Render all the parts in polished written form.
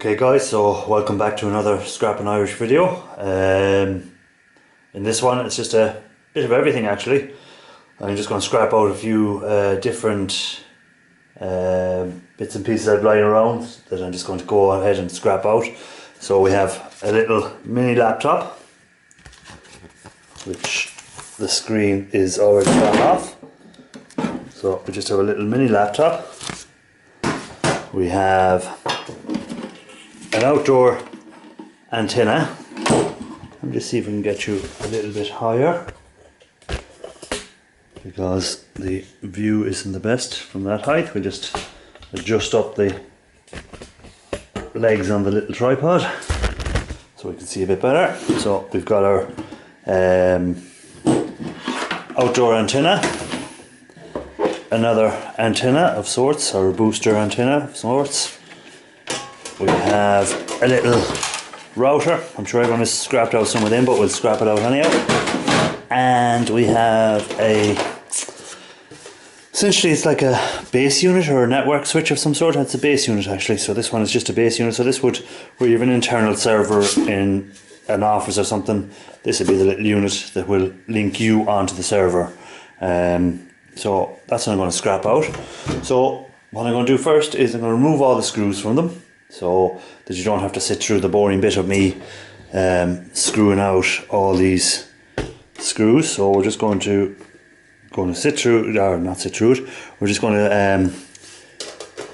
Okay guys, so welcome back to another Scrapping Irish video. In this one it's just a bit of everything actually. I'm just going to scrap out a few different bits and pieces I've lying around that I'm just going to go ahead and scrap out. So we have a little mini laptop, which the screen is already gone off. So we just have a little mini laptop. We have an outdoor antenna. Let me just see if we can get you a little bit higher, because the view isn't the best from that height. We just adjust up the legs on the little tripod so we can see a bit better. So we've got our outdoor antenna, another antenna of sorts, or a booster antenna of sorts. We have a little router. I'm sure everyone has scrapped out some of them, but we'll scrap it out anyhow. And we have essentially it's like a base unit or a network switch of some sort. It's a base unit actually, so this one is just a base unit. So this would, where you have an internal server in an office or something, this would be the little unit that will link you onto the server. So that's what I'm going to scrap out. So what I'm going to do first is I'm going to remove all the screws from them, so that you don't have to sit through the boring bit of me screwing out all these screws. So we're just going to sit through, or not sit through it, we're just going to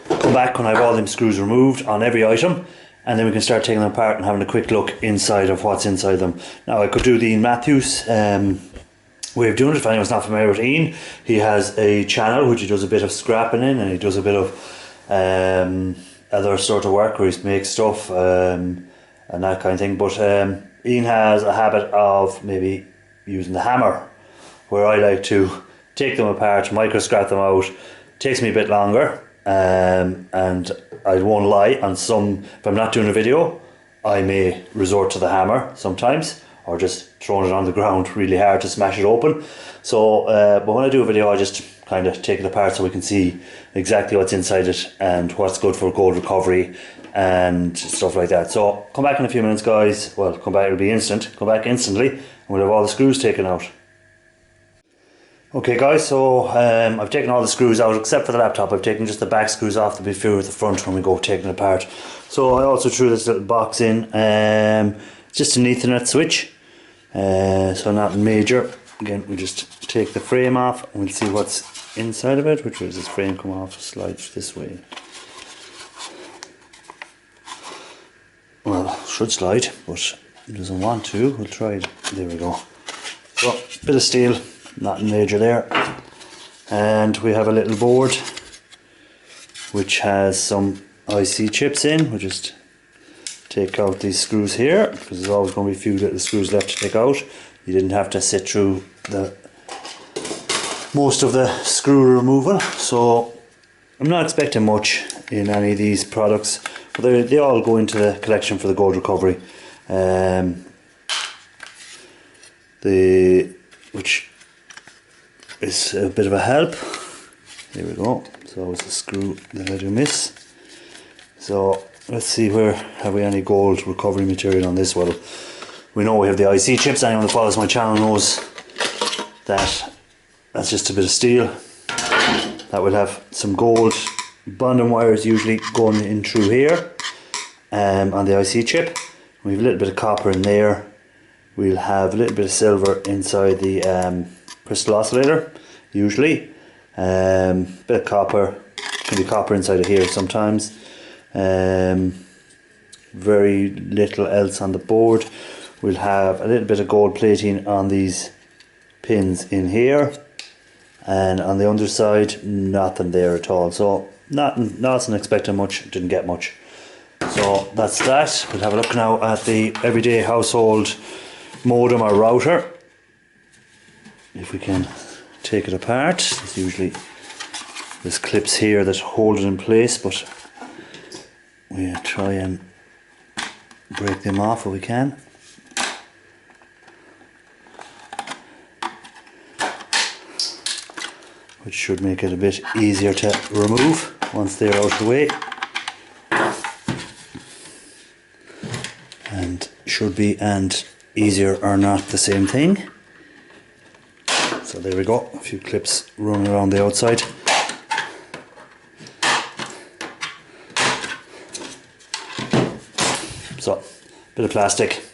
come back when I have all them screws removed on every item, and then we can start taking them apart and having a quick look inside of what's inside them. Now I could do the Ian Matthews way of doing it. If anyone's not familiar with Ian, he has a channel which he does a bit of scrapping in, and he does a bit of other sort of work where he makes stuff and that kind of thing. But Ian has a habit of maybe using the hammer, where I like to take them apart, micro scrap them out. It takes me a bit longer, and I won't lie, on some, if I'm not doing a video, I may resort to the hammer sometimes, or just throwing it on the ground really hard to smash it open. So but when I do a video, I just kind of take it apart so we can see exactly what's inside it and what's good for gold recovery and stuff like that. So come back in a few minutes guys. Well, come back, it'll be instant. Come back instantly and we'll have all the screws taken out. Okay guys, so I've taken all the screws out except for the laptop. I've taken just the back screws off to be filled with the front when we go taking it apart. So I also threw this little box in, just an Ethernet switch, so nothing major. Again, we just take the frame off and we'll see what's inside of it. Which way does this frame come off? Slides this way. Well, should slide, but it doesn't want to. We'll try it. There we go. So, bit of steel, nothing major there. And we have a little board which has some IC chips in. We'll just take out these screws here, because there's always going to be a few little screws left to take out. You didn't have to sit through most of the screw removal, so I'm not expecting much in any of these products, but they all go into the collection for the gold recovery, which is a bit of a help. There we go. So it's a screw that I do miss. So let's see, where have we any gold recovery material on this? Well, we know we have the IC chips. Anyone that follows my channel knows that that's just a bit of steel. That will have some gold bonding wires usually going in through here on the IC chip. We have a little bit of copper in there. We'll have a little bit of silver inside the crystal oscillator usually. Bit of copper, can be copper inside of here sometimes. Very little else on the board. We'll have a little bit of gold plating on these pins in here, and on the underside nothing there at all. So nothing expecting much, didn't get much. So that's that. We'll have a look now at the everyday household modem or router. If we can take it apart, there's clips here that hold it in place, but we'll try and break them off if we can. Which should make it a bit easier to remove once they're out of the way. should be, and easier are not the same thing. So there we go, a few clips running around the outside. So, bit of plastic,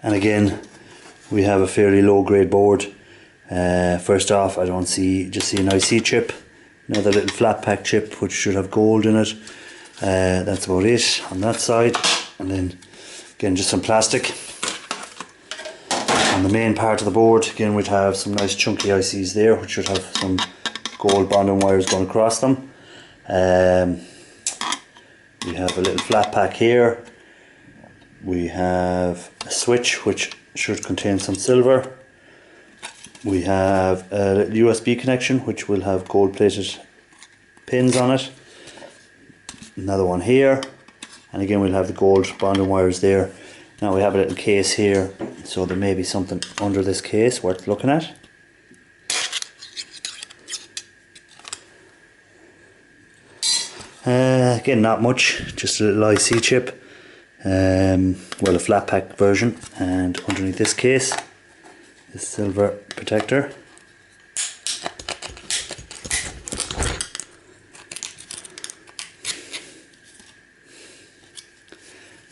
and again we have a fairly low grade board. First off, I don't see, just see an IC chip, another little flat pack chip which should have gold in it. That's about it on that side, and then again just some plastic. On the main part of the board, again we'd have some nice chunky ICs there which should have some gold bonding wires going across them. We have a little flat pack here. We have a switch which should contain some silver. We have a little USB connection which will have gold plated pins on it. Another one here, and again we'll have the gold bonding wires there. Now we have a little case here, so there may be something under this case worth looking at. Again, not much, just a little IC chip, well, a flat pack version, and underneath this case is silver protector.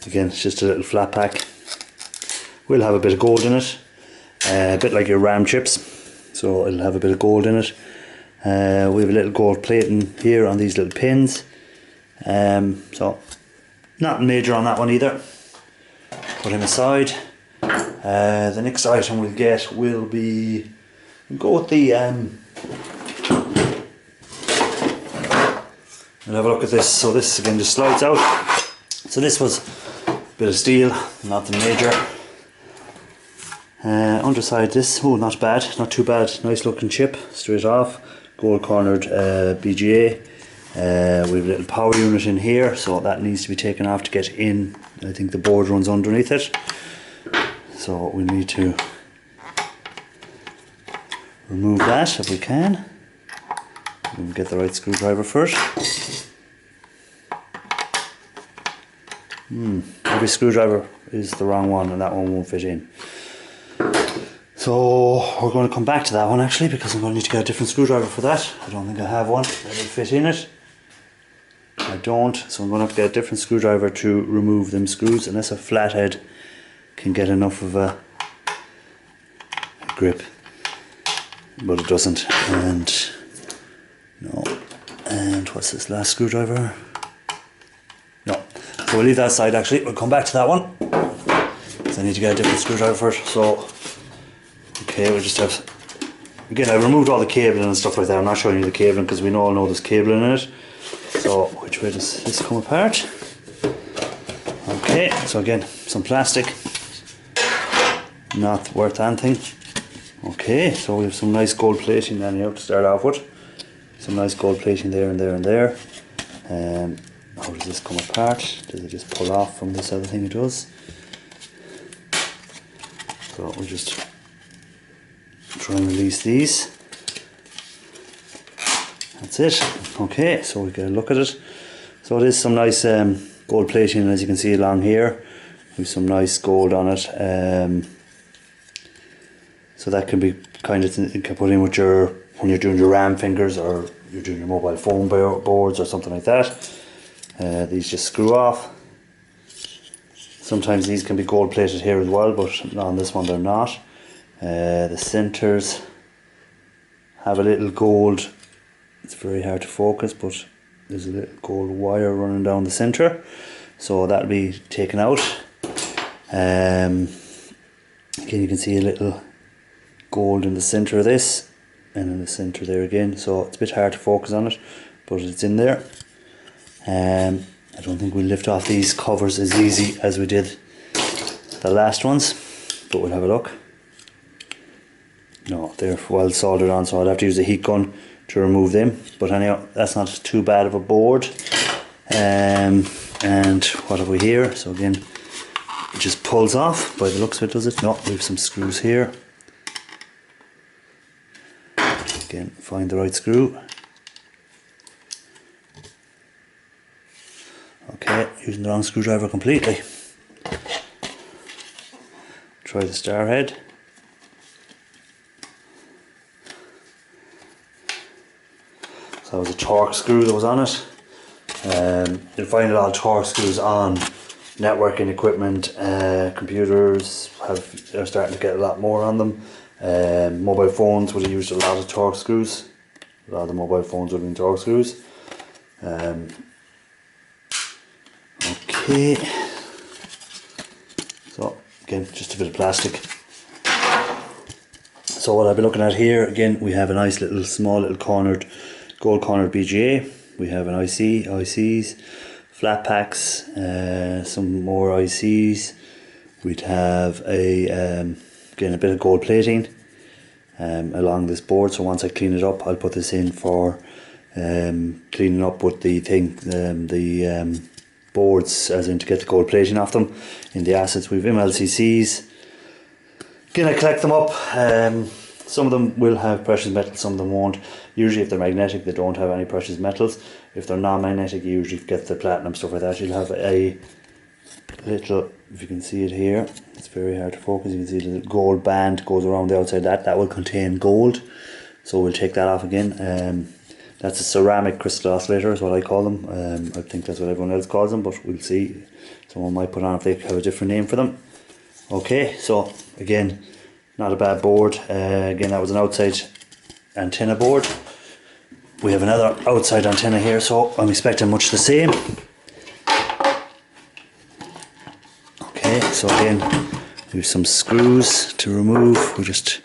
Again, it's just a little flat pack. We'll have a bit of gold in it, a bit like your RAM chips, so it'll have a bit of gold in it. We have a little gold plating here on these little pins, so not major on that one either. Put him aside. The next item we'll get will be, we'll go with the, we'll have a look at this. So this again just slides out. So this was a bit of steel, nothing major. Underside this, oh, not bad, not too bad, nice looking chip, straight off, gold cornered BGA. We have a little power unit in here, so that needs to be taken off to get in. I think the board runs underneath it, so we need to remove that if we can. We'll get the right screwdriver first. Every screwdriver is the wrong one, and that one won't fit in. So we're going to come back to that one actually, because I'm going to need to get a different screwdriver for that. I don't think I have one that will fit in it. I don't, so I'm going to have to get a different screwdriver to remove them screws, unless a flathead can get enough of a grip, but it doesn't. And no, and what's this last screwdriver? No, so we'll leave that aside actually. We'll come back to that one, because I need to get a different screwdriver first. So okay, we'll just have, again I removed all the cabling and stuff like that. I'm not showing you the cabling because we all know there's cabling in it. So which way does this come apart? Okay, so again some plastic, not worth anything. Okay, so we have some nice gold plating anyhow to start off with. Some nice gold plating there and there and there. How does this come apart? Does it just pull off from this other thing? It does. So we'll just try and release these. That's it. Okay, so we get a look at it. So it is some nice gold plating, as you can see along here. With some nice gold on it. So that can be kind of, you can put in with your, when you're doing your RAM fingers, or you're doing your mobile phone boards or something like that. These just screw off. Sometimes these can be gold plated here as well, but on this one they're not. The centers have a little gold, it's very hard to focus, but there's a little gold wire running down the center, so that'll be taken out. Again, you can see a little gold in the center of this, and in the center there again, so it's a bit hard to focus on it, but it's in there. I don't think we'll lift off these covers as easy as we did the last ones, but we'll have a look. No, they're well soldered on, so I'll have to use a heat gun to remove them. But anyhow, that's not too bad of a board. And what have we here? So again, it just pulls off by the looks of it, does it? No, we have some screws here. Again, find the right screw. Okay, using the wrong screwdriver completely. try the star head. So that was a torque screw that was on it. You'll find a lot of torque screws on networking equipment. Computers are starting to get a lot more on them. Mobile phones would have used a lot of torque screws. A lot of the mobile phones would have been torque screws. Okay. So again, just a bit of plastic. So what I'll be looking at here, again, we have a nice little small little gold cornered BGA. We have an ICs, flat packs, some more ICs. We'd have again a bit of gold plating along this board. So once I clean it up, I'll put this in for cleaning up with the boards, as in to get the gold plating off them. In the assets we've MLCCs. Again, I collect them up. Some of them will have precious metals, some of them won't. Usually if they're magnetic, they don't have any precious metals. If they're non-magnetic, you usually get the platinum, stuff like that. You'll have a little, if you can see it here, it's very hard to focus, you can see the little gold band goes around the outside. That will contain gold, so we'll take that off again. That's a ceramic crystal oscillator is what I call them. I think that's what everyone else calls them, but we'll see. Someone might put on if they have a different name for them. Okay, so again, not a bad board. Again, that was an outside antenna board. We have another outside antenna here, so I'm expecting much the same. Okay, so again, we have some screws to remove. We just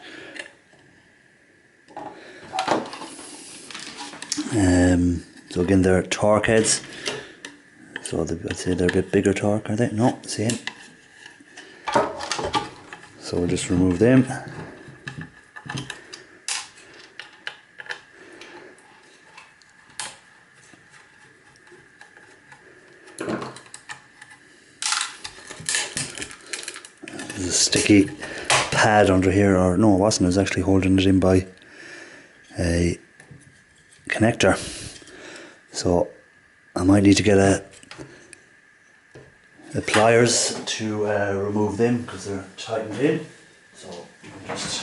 so again, they're torque heads. So I'd say they're a bit bigger torque, are they? No, same. So we'll just remove them. There's a sticky pad under here, or no, it wasn't. I was actually holding it in by a connector. So I might need to get a pliers to remove them because they're tightened in. So you can just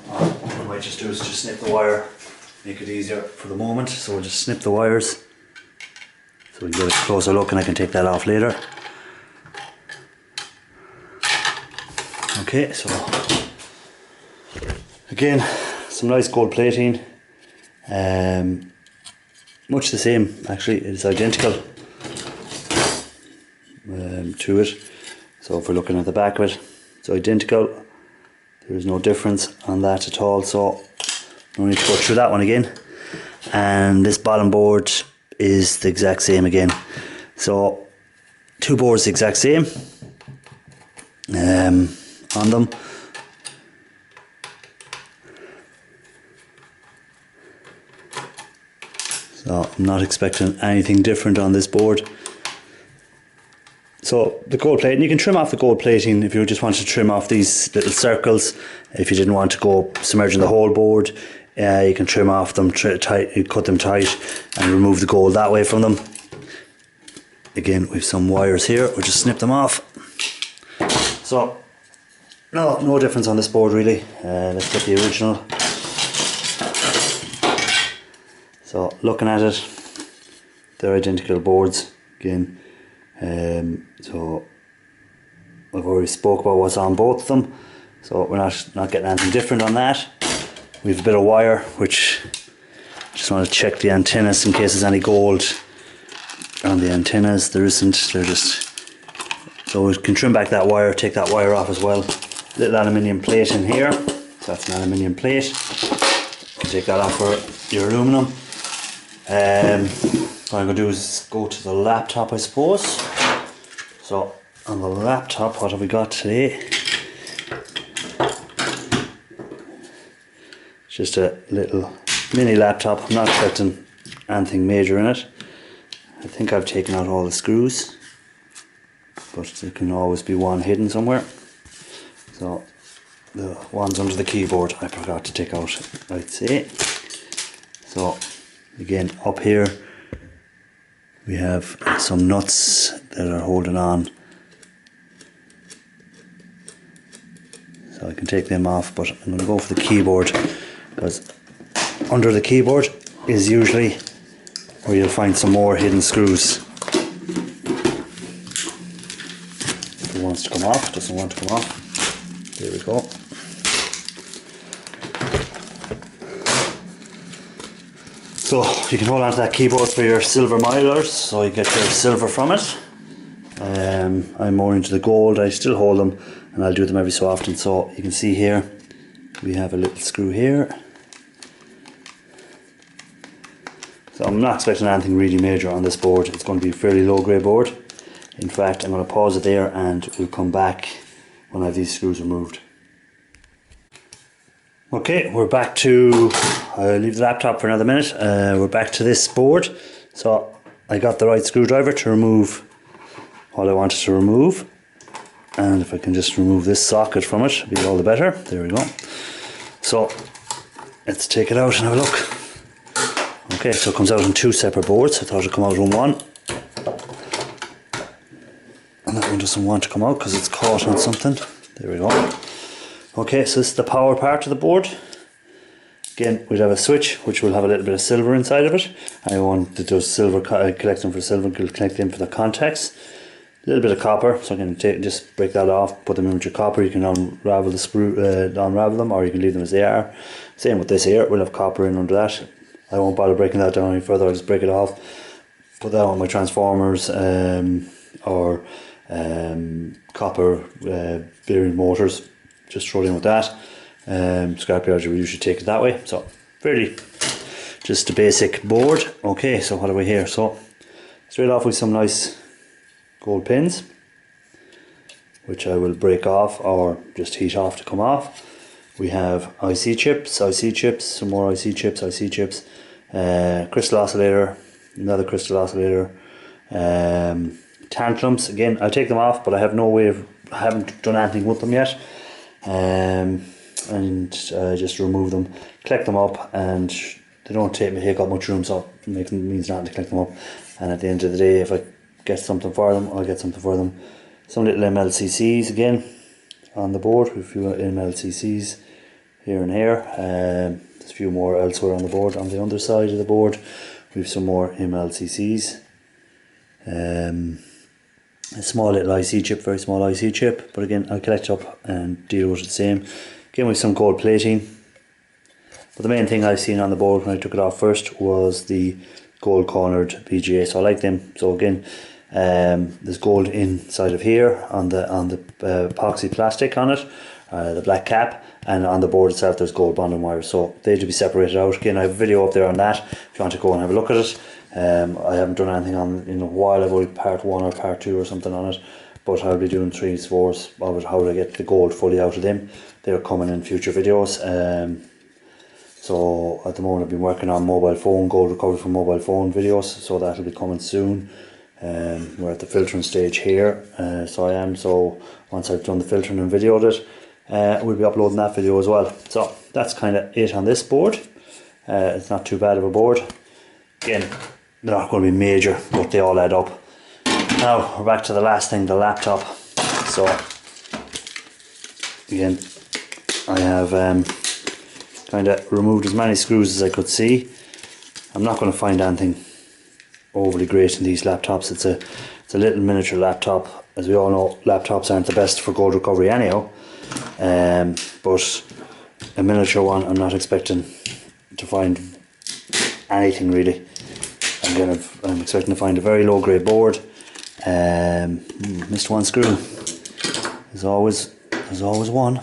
what I might just do is just snip the wire, make it easier for the moment. So we'll just snip the wires so we can get a closer look, and I can take that off later. Okay, so again, some nice gold plating. Much the same, actually, it's identical to it. So if we're looking at the back of it, it's identical. There is no difference on that at all, so no need to go through that one again. And this bottom board is the exact same again. So two boards the exact same on them. So I'm not expecting anything different on this board. So the gold plating, you can trim off the gold plating if you just want to trim off these little circles. If you didn't want to go submerging the whole board, you can trim off them, cut them tight and remove the gold that way from them. Again, we have some wires here, we'll just snip them off. So no difference on this board really. Let's get the original. So looking at it, they're identical boards again. So I've already spoke about what's on both of them, so we're not getting anything different on that. We have a bit of wire, which just want to check the antennas in case there's any gold on the antennas. There isn't. They're just, so we can trim back that wire, take that wire off as well. Little aluminium plate in here, so that's an aluminium plate. You can take that off for your aluminum. What I'm going to do is go to the laptop, I suppose. So on the laptop, what have we got today? It's just a little mini laptop. I'm not expecting anything major in it. I think I've taken out all the screws, but there can always be one hidden somewhere. So the ones under the keyboard I forgot to take out, I'd say. So Again, up here we have some nuts that are holding on, so I can take them off, but I'm going to go for the keyboard, because under the keyboard is usually where you'll find some more hidden screws. If it wants to come off, doesn't want to come off. There we go. So you can hold on to that keyboard for your silver milers, so you get your silver from it. I'm more into the gold. I still hold them, and I'll do them every so often. So you can see here we have a little screw here. So I'm not expecting anything really major on this board. It's going to be a fairly low grade board. In fact, I'm going to pause it there and we'll come back when I have these screws removed. Okay, we're back to, I'll leave the laptop for another minute. We're back to this board. So I got the right screwdriver to remove what I wanted to remove. And if I can just remove this socket from it, it'll be all the better. There we go. So let's take it out and have a look. Okay, so it comes out on two separate boards. I thought it'd come out on one. And that one doesn't want to come out because it's caught on something. There we go. Okay, so this is the power part of the board. Again, we'd have a switch which will have a little bit of silver inside of it. I want to do silver, collect them for silver, collect them for the contacts. A little bit of copper, so I can just break that off, put them in with your copper. You can unravel the screw, unravel them, or you can leave them as they are. Same with this here, we'll have copper in under that. I won't bother breaking that down any further, I'll just break it off. Put that on my transformers, or copper bearing motors. Just throw it in with that. Scrapyard, we usually take it that way. So fairly just a basic board. Okay, so what are we here? So straight off with some nice gold pins, which I will break off or just heat off to come off. We have IC chips, some more IC chips, crystal oscillator, another crystal oscillator, tantalums. Again, I'll take them off, but I have no way of, I haven't done anything with them yet. And just remove them, collect them up, and they don't take up much room, so it means nothing to collect them up. And at the end of the day, if I get something for them, I'll get something for them. Some little MLCCs again on the board, a few MLCCs here and here. There's a few more elsewhere on the board. On the underside of the board, we have some more MLCCs. A small little IC chip, very small IC chip, but again I'll collect up and deal with it the same. Again with some gold plating, but the main thing I've seen on the board when I took it off first was the gold cornered BGA, so I like them. So again, there's gold inside of here on the epoxy plastic on it, the black cap, and on the board itself there's gold bonding wires, so they have to be separated out. Again, I have a video up there on that if you want to go and have a look at it. I haven't done anything on in a while. I've only part 1 or part 2 or something on it, but I'll be doing 3s, 4s of it, how to get the gold fully out of them. They're coming in future videos. So at the moment I've been working on mobile phone, gold recovery from mobile phone videos, so that'll be coming soon. We're at the filtering stage here, so once I've done the filtering and videoed it, we'll be uploading that video as well. So that's kind of it on this board. It's not too bad of a board. Again, they're not going to be major, but they all add up. Now we're back to the last thing, the laptop. So again, I have kind of removed as many screws as I could see. I'm not going to find anything overly great in these laptops. It's a little miniature laptop. As we all know, laptops aren't the best for gold recovery anyhow, but a miniature one, I'm not expecting to find anything really. I'm expecting to find a very low grade board. Missed one screw. There's always one.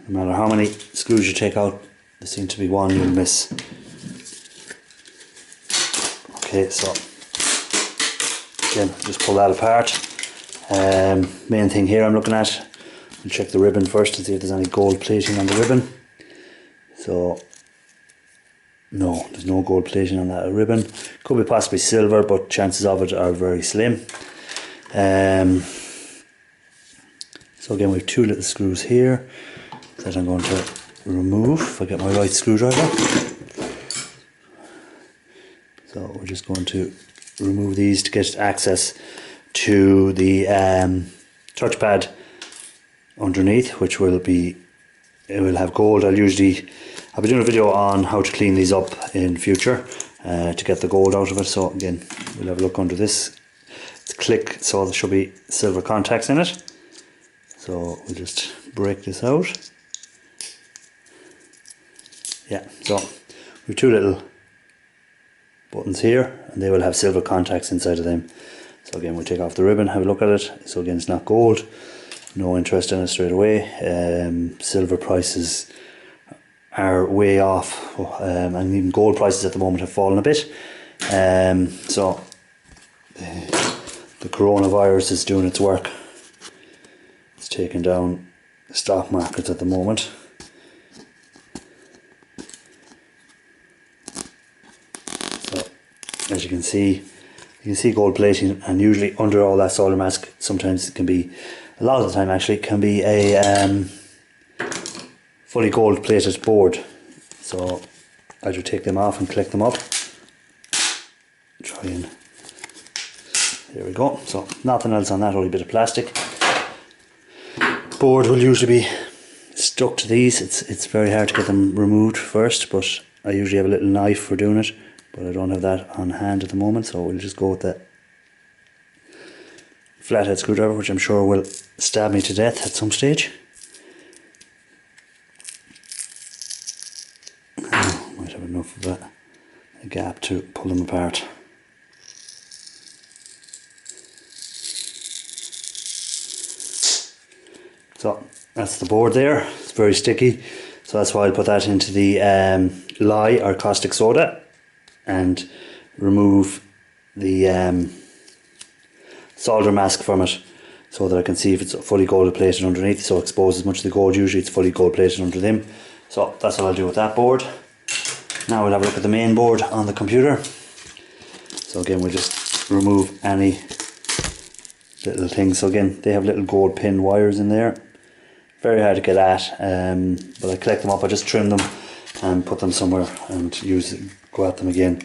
No matter how many screws you take out, there seems to be one you'll miss. Okay, so again, just pull that apart. Main thing here I'm looking at, we'll check the ribbon first to see if there's any gold plating on the ribbon. So no, there's no gold plating on that ribbon. Could be possibly silver, but chances of it are very slim. So again, we have 2 little screws here that I'm going to remove if I get my right screwdriver. So we're just going to remove these to get access to the touchpad underneath, which will be, it will have gold. I'll be doing a video on how to clean these up in future to get the gold out of it. So again, we'll have a look under this. It's click, so there should be silver contacts in it. So we'll just break this out. Yeah, so we have 2 little buttons here, and they will have silver contacts inside of them. So again, we'll take off the ribbon, have a look at it. So again, it's not gold, no interest in it straight away. Silver prices are way off, and even gold prices at the moment have fallen a bit. So the coronavirus is doing its work. It's taking down the stock markets at the moment. So as you can see gold plating, and usually under all that solder mask, sometimes it can be, a lot of the time actually, it can be a fully gold plated board. So I just take them off and collect them up. Try and, there we go. So nothing else on that, only a bit of plastic. Board will usually be stuck to these. It's very hard to get them removed first, but I usually have a little knife for doing it, but I don't have that on hand at the moment, so we'll just go with the flathead screwdriver, which I'm sure will stab me to death at some stage. Might have enough of a gap to pull them apart. So that's the board there. It's very sticky, so that's why I'll put that into the lye or caustic soda and remove the solder mask from it, so that I can see if it's fully gold plated underneath, so expose as much of the gold. Usually it's fully gold plated under them. So that's what I'll do with that board. Now we'll have a look at the main board on the computer. So again, we'll just remove any little things. So again, they have little gold pin wires in there. Very hard to get at, but I collect them up. I just trim them and put them somewhere and go at them again.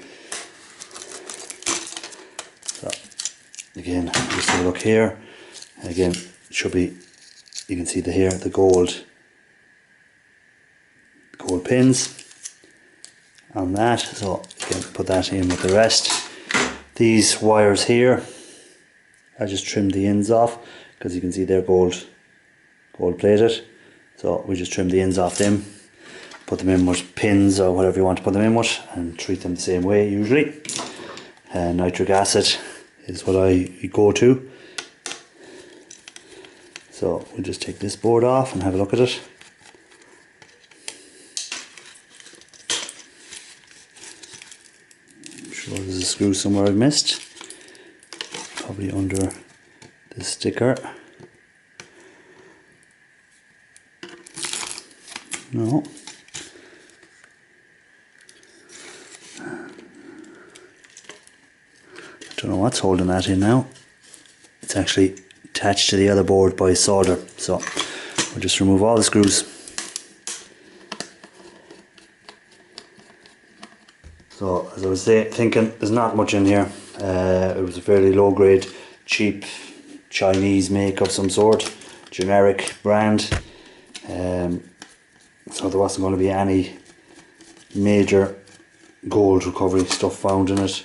So again, just have a look here. Again, it should be, you can see the gold pins on that. So again, put that in with the rest. These wires here, I just trimmed the ends off because you can see they're gold plated. So we just trim the ends off them, put them in with pins or whatever you want to put them in with, and treat them the same way usually. Nitric acid is what I go to. So we'll just take this board off and have a look at it. I'm sure there's a screw somewhere I've missed. Probably under the sticker. No. I don't know what's holding that in now. It's actually attached to the other board by solder. So we'll just remove all the screws. So as I was thinking, there's not much in here. It was a fairly low grade, cheap Chinese make of some sort, generic brand. So there wasn't going to be any major gold recovery stuff found in it.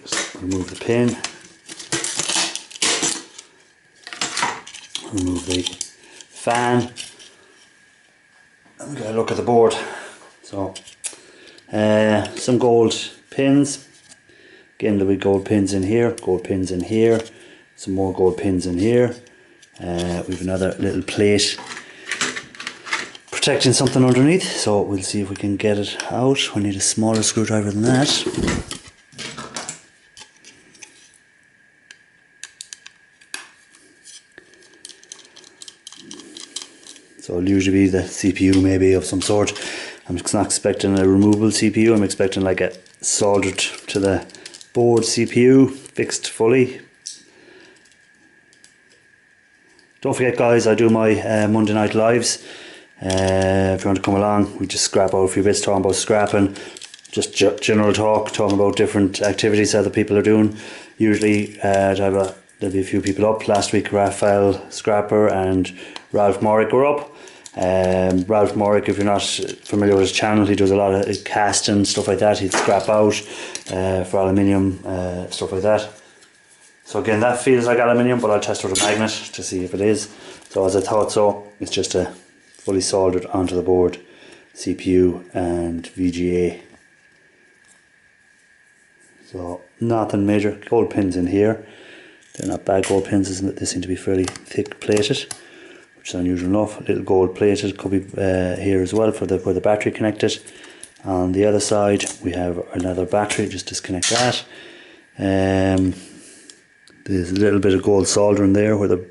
Just remove the pin, remove the fan, and we're going to look at the board. So some gold pins. Again, there'll be gold pins in here, gold pins in here, some more gold pins in here. We've another little plate protecting something underneath, so we'll see if we can get it out. We need a smaller screwdriver than that. So it'll usually be the CPU maybe of some sort. I'm not expecting a removable CPU, I'm expecting like a soldered to the board CPU fixed fully. Don't forget guys, I do my Monday night lives. If you want to come along, we just scrap out a few bits, talking about scrapping, just general talk, talking about different activities that other people are doing. Usually there'll be a few people up. Last week Raphael Scrapper and Ralph Morrick were up. Ralph Morrick, if you're not familiar with his channel, he does a lot of casting, stuff like that. He'd scrap out for aluminium, stuff like that. So again, that feels like aluminium, but I'll test with a magnet to see if it is. So as I thought so, it's just a fully soldered onto the board, CPU and VGA. So nothing major. Gold pins in here. They're not bad gold pins, isn't it? They seem to be fairly thick plated, which is unusual enough. A little gold plated could be here as well for where the battery connected. On the other side we have another battery, just disconnect that. There's a little bit of gold soldering there where the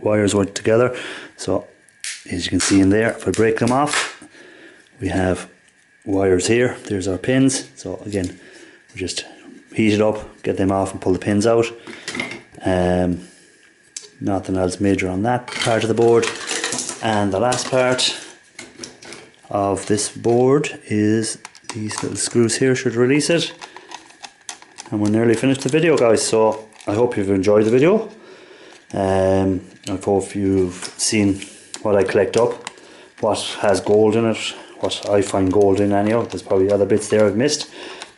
wires were together. So as you can see in there, if I break them off, we have wires here. There's our pins. So again, we just heat it up, get them off and pull the pins out. Nothing else major on that part of the board. And the last part of this board is these little screws here should release it. And we're nearly finished the video guys, so I hope you've enjoyed the video. I hope you've seen what I collect up, what has gold in it, what I find gold in anyhow. There's probably other bits there I've missed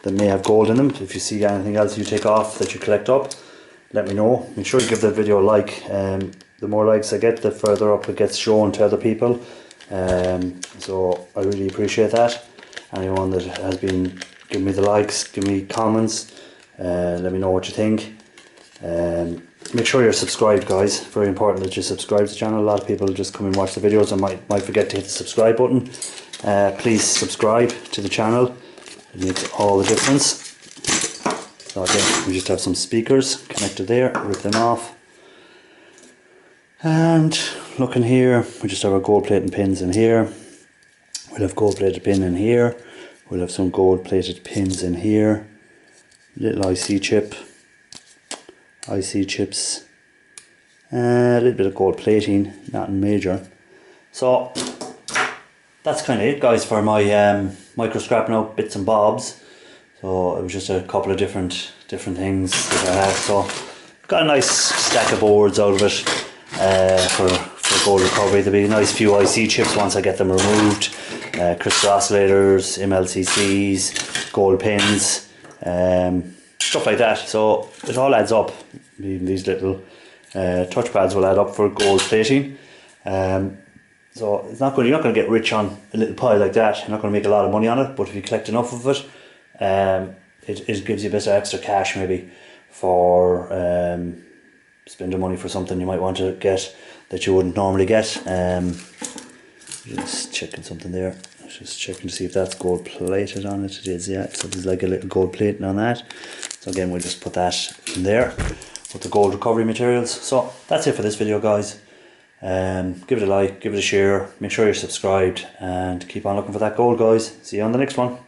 that may have gold in them. If you see anything else you take off that you collect up, let me know. Make sure you give the video a like. The more likes I get, the further up it gets shown to other people. So I really appreciate that. Anyone that has been giving me the likes, give me comments, let me know what you think. Make sure you're subscribed guys, very important that you subscribe to the channel. A lot of people just come and watch the videos and might forget to hit the subscribe button. Please subscribe to the channel, it makes all the difference. So again, we just have some speakers connected there, rip them off. And looking here, we just have our gold plated pins in here. We'll have gold plated pin in here. We'll have some gold plated pins in here. Little IC chip. IC chips. A little bit of gold plating, nothing major. So that's kind of it guys for my micro scrapping out bits and bobs. So it was just a couple of different things that I had. So got a nice stack of boards out of it for gold recovery. There'll be a nice few IC chips once I get them removed. Crystal oscillators, MLCCs, gold pins, stuff like that. So it all adds up. These little touchpads will add up for gold plating. So you're not going to get rich on a little pile like that. You're not going to make a lot of money on it, but if you collect enough of it, it gives you a bit of extra cash maybe for spending money for something you might want to get that you wouldn't normally get. Just checking something there. Just checking to see if that's gold plated on it. It is, yeah. So there's like a little gold plating on that. So again, we'll just put that in there with the gold recovery materials. So that's it for this video guys. Give it a like, give it a share, make sure you're subscribed and keep on looking for that gold guys. See you on the next one.